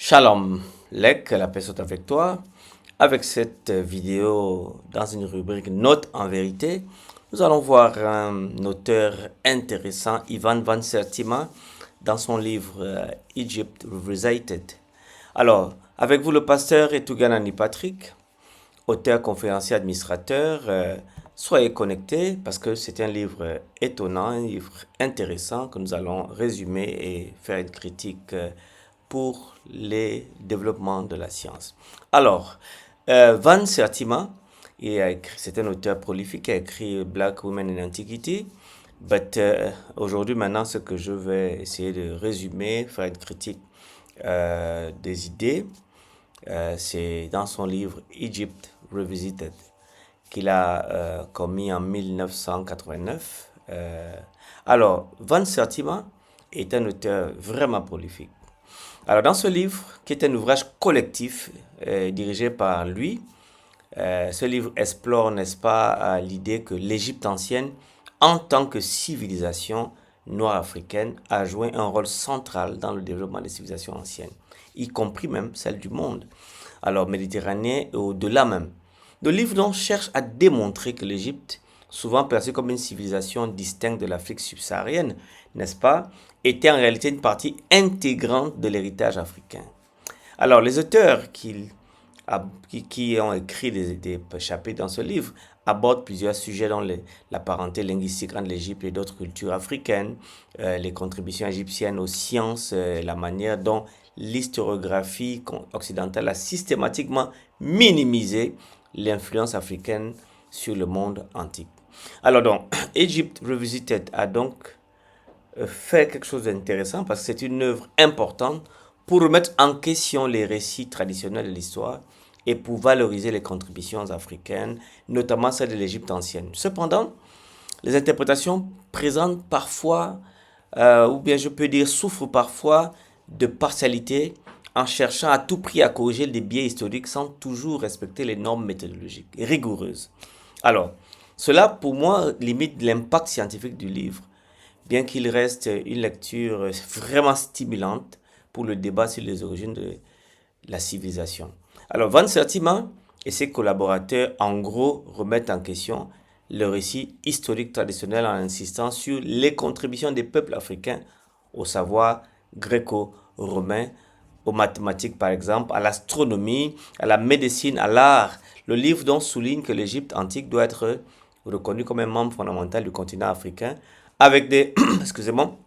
Shalom, Lek, la paix soit avec toi. Avec cette vidéo dans une rubrique Note en vérité, nous allons voir un auteur intéressant, Ivan Van Sertima, dans son livre Egypt Revisited. Alors, avec vous le pasteur Etuganani Patrick, auteur, conférencier, administrateur. Soyez connectés parce que c'est un livre étonnant, un livre intéressant que nous allons résumer et faire une critique pour les développements de la science. Alors, Van Sertima, c'est un auteur prolifique qui a écrit Black Women in Antiquity. But aujourd'hui, maintenant, ce que je vais essayer de résumer, faire une critique des idées, c'est dans son livre Egypt Revisited qu'il a commis en 1989. Alors, Van Sertima est un auteur vraiment prolifique. Alors, dans ce livre, qui est un ouvrage collectif dirigé par lui, ce livre explore, n'est-ce pas, l'idée que l'Égypte ancienne, en tant que civilisation noire africaine, a joué un rôle central dans le développement des civilisations anciennes, y compris même celle du monde, alors méditerranéen et au-delà même. Le livre donc cherche à démontrer que l'Égypte, souvent perçue comme une civilisation distincte de l'Afrique subsaharienne, n'est-ce pas, était en réalité une partie intégrante de l'héritage africain. Alors, les auteurs qui ont écrit des chapitres dans ce livre abordent plusieurs sujets dont la parenté linguistique entre l'Égypte et d'autres cultures africaines, les contributions égyptiennes aux sciences, la manière dont l'historiographie occidentale a systématiquement minimisé l'influence africaine sur le monde antique. Alors donc, Egypt Revisited a donc fait quelque chose d'intéressant parce que c'est une œuvre importante pour remettre en question les récits traditionnels de l'histoire et pour valoriser les contributions africaines, notamment celles de l'Égypte ancienne. Cependant, les interprétations présentent parfois, ou bien je peux dire souffrent parfois de partialité en cherchant à tout prix à corriger des biais historiques sans toujours respecter les normes méthodologiques rigoureuses. Alors, cela pour moi limite l'impact scientifique du livre, bien qu'il reste une lecture vraiment stimulante pour le débat sur les origines de la civilisation. Alors, Van Sertima et ses collaborateurs, en gros, remettent en question le récit historique traditionnel en insistant sur les contributions des peuples africains au savoir gréco-romain, aux mathématiques par exemple, à l'astronomie, à la médecine, à l'art. Le livre donc souligne que l'Égypte antique doit être reconnue comme un membre fondamental du continent africain avec des, excusez-moi,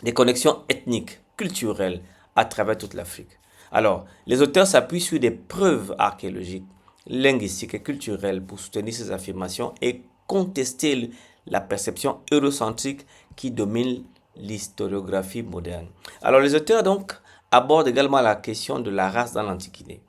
des connexions ethniques, culturelles à travers toute l'Afrique. Alors, les auteurs s'appuient sur des preuves archéologiques, linguistiques et culturelles pour soutenir ces affirmations et contester la perception eurocentrique qui domine l'historiographie moderne. Alors, les auteurs donc abordent également la question de la race dans l'Antiquité.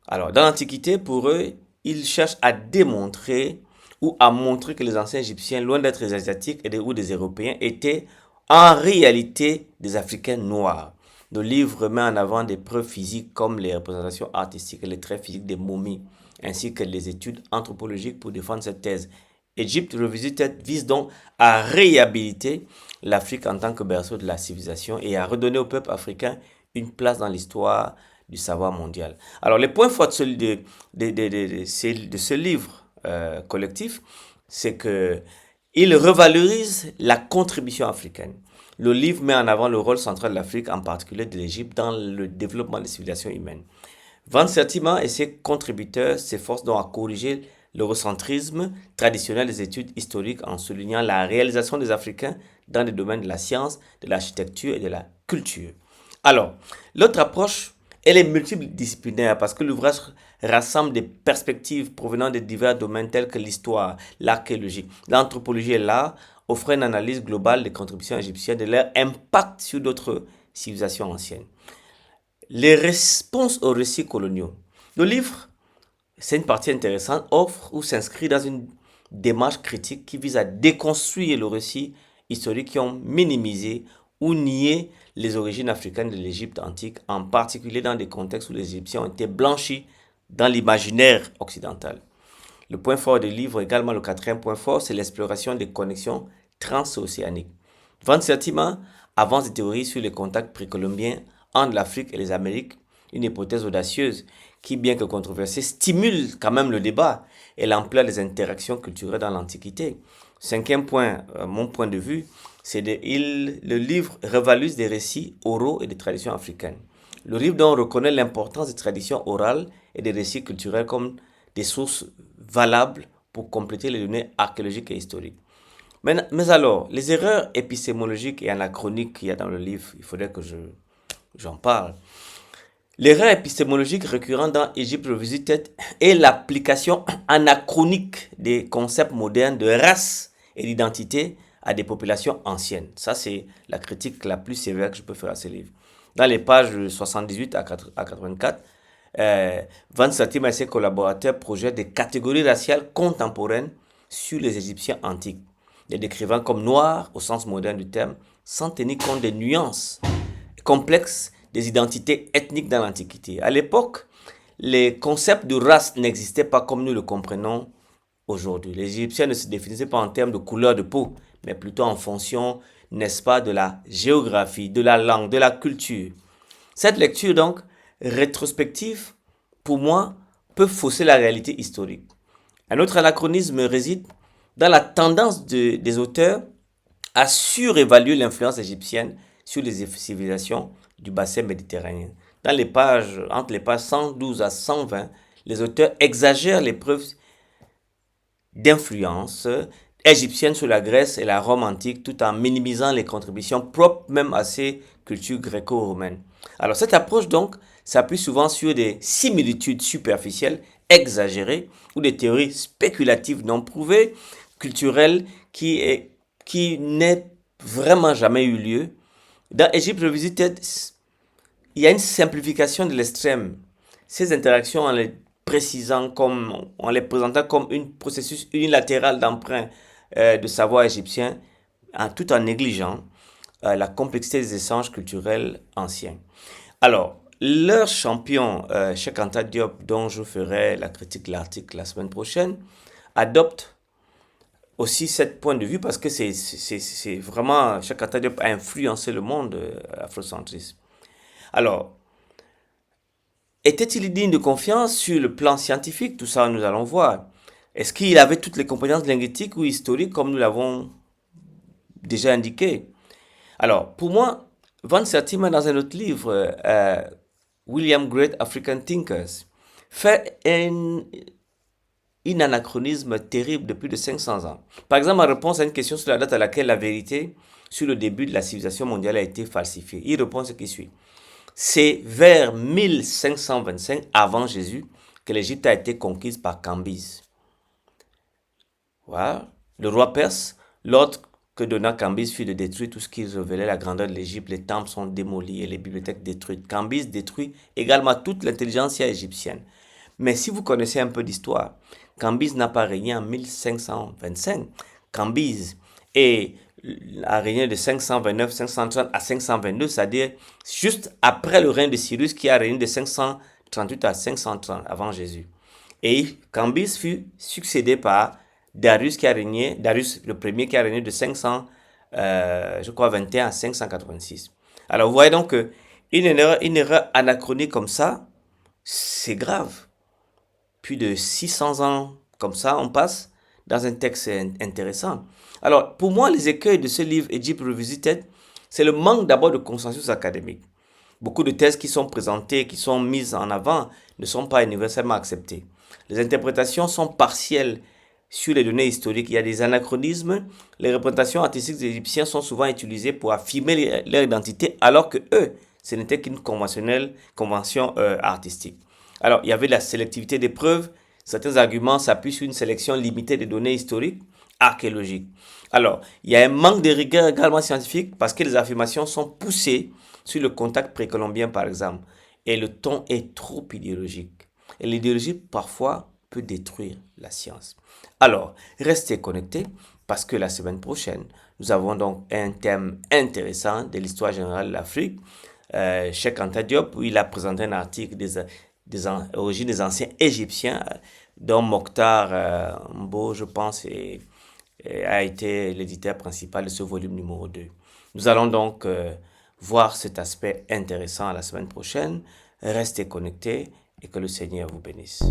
Alors, dans l'Antiquité, pour eux, ils cherchent à démontrer ou à montrer que les anciens Égyptiens, loin d'être des Asiatiques ou des Européens, étaient en réalité des Africains noirs. Le livre met en avant des preuves physiques comme les représentations artistiques et les traits physiques des momies, ainsi que les études anthropologiques pour défendre cette thèse. Egypt Revisited vise donc à réhabiliter l'Afrique en tant que berceau de la civilisation et à redonner au peuple africain une place dans l'histoire du savoir mondial. Alors, les points forts de ce livre collectif, c'est que il revalorise la contribution africaine. Le livre met en avant le rôle central de l'Afrique, en particulier de l'Égypte, dans le développement des civilisations humaines. Van Sertima et ses contributeurs s'efforcent donc à corriger l'eurocentrisme traditionnel des études historiques en soulignant la réalisation des Africains dans les domaines de la science, de l'architecture et de la culture. Alors, l'autre approche, elle est multidisciplinaire parce que l'ouvrage rassemble des perspectives provenant de divers domaines tels que l'histoire, l'archéologie, l'anthropologie et l'art, offrant une analyse globale des contributions égyptiennes et de leur impact sur d'autres civilisations anciennes. Les réponses aux récits coloniaux. Le livre, c'est une partie intéressante, offre ou s'inscrit dans une démarche critique qui vise à déconstruire le récit historique qui ont minimisé ou nié les origines africaines de l'Égypte antique, en particulier dans des contextes où les Égyptiens ont été blanchis dans l'imaginaire occidental. Le point fort du livre, également le quatrième point fort, c'est l'exploration des connexions transocéaniques. Van Sertima avance des théories sur les contacts précolombiens entre l'Afrique et les Amériques, une hypothèse audacieuse qui, bien que controversée, stimule quand même le débat et l'ampleur des interactions culturelles dans l'Antiquité. Cinquième point, mon point de vue, le livre revaluse des récits oraux et des traditions africaines. Le livre donc reconnaît l'importance des traditions orales et des récits culturels comme des sources valables pour compléter les données archéologiques et historiques. Mais alors, les erreurs épistémologiques et anachroniques qu'il y a dans le livre, il faudrait que j'en parle. L'erreur épistémologique récurrente dans Égypte Revisited est l'application anachronique des concepts modernes de race et d'identité à des populations anciennes. Ça, c'est la critique la plus sévère que je peux faire à ce livre. Dans les pages 78 à 84, Van Satim et ses collaborateurs projettent des catégories raciales contemporaines sur les Égyptiens antiques, les décrivant comme noirs au sens moderne du terme, sans tenir compte des nuances complexes des identités ethniques dans l'Antiquité. À l'époque, les concepts de race n'existaient pas comme nous le comprenons aujourd'hui. Les Égyptiens ne se définissaient pas en termes de couleur de peau, mais plutôt en fonction, n'est-ce pas, de la géographie, de la langue, de la culture. Cette lecture, donc, rétrospective, pour moi, peut fausser la réalité historique. Un autre anachronisme réside dans la tendance des auteurs à surévaluer l'influence égyptienne sur les civilisations du bassin méditerranéen. Entre les pages 112 à 120, les auteurs exagèrent les preuves d'influence égyptienne sur la Grèce et la Rome antique tout en minimisant les contributions propres même à ces cultures gréco-romaines. Alors cette approche donc s'appuie souvent sur des similitudes superficielles exagérées ou des théories spéculatives non prouvées, culturelles qui n'aient vraiment jamais eu lieu. Dans Égypte Revisited, il y a une simplification de l'extrême. Ces interactions, en les présentant comme un processus unilatéral d'emprunt de savoir égyptien, tout en négligeant la complexité des échanges culturels anciens. Alors, leur champion, Cheikh Anta Diop, dont je ferai la critique de l'article la semaine prochaine, adopte aussi ce point de vue parce que c'est vraiment, Cheikh Anta Diop a influencé le monde afrocentriste. Alors, était-il digne de confiance sur le plan scientifique? Tout ça, nous allons voir. Est-ce qu'il avait toutes les compétences linguistiques ou historiques comme nous l'avons déjà indiqué? Alors, pour moi, Van Sertima, dans un autre livre, William Great African Thinkers, fait un anachronisme terrible de plus de 500 ans. Par exemple, en réponse à une question sur la date à laquelle la vérité sur le début de la civilisation mondiale a été falsifiée, il répond ce qui suit. C'est vers 1525 avant Jésus que l'Égypte a été conquise par Cambyse. Voilà. Le roi perse, l'ordre que donna Cambyse fut de détruire tout ce qui révélait la grandeur de l'Égypte. Les temples sont démolis et les bibliothèques détruites. Cambyse détruit également toute l'intelligentsia égyptienne. Mais si vous connaissez un peu d'histoire, Cambyse n'a pas régné en 1525. Cambyse a régné de 529, 530 à 522, c'est-à-dire juste après le règne de Cyrus qui a régné de 538 à 530 avant Jésus. Et Cambyse fut succédé par Darius le premier qui a régné de 521 à 586. Alors vous voyez donc que une erreur anachronique comme ça, c'est grave. Plus de 600 ans comme ça, on passe dans un texte intéressant. Alors, pour moi, les écueils de ce livre, Egypt Revisited, c'est le manque d'abord de consensus académique. Beaucoup de thèses qui sont présentées, qui sont mises en avant, ne sont pas universellement acceptées. Les interprétations sont partielles sur les données historiques. Il y a des anachronismes. Les représentations artistiques des Égyptiens sont souvent utilisées pour affirmer leur identité, alors que eux, ce n'était qu'une convention artistique. Alors, il y avait la sélectivité des preuves. Certains arguments s'appuient sur une sélection limitée des données historiques, archéologiques. Alors, il y a un manque de rigueur également scientifique parce que les affirmations sont poussées sur le contact précolombien, par exemple. Et le ton est trop idéologique. Et l'idéologie, parfois, peut détruire la science. Alors, restez connectés parce que la semaine prochaine, nous avons donc un thème intéressant de l'histoire générale de l'Afrique. Cheikh Anta Diop, où il a présenté un article des origines des anciens Égyptiens, dont Mokhtar Mbo, je pense, a été l'éditeur principal de ce volume numéro 2. Nous allons donc voir cet aspect intéressant la semaine prochaine. Restez connectés et que le Seigneur vous bénisse.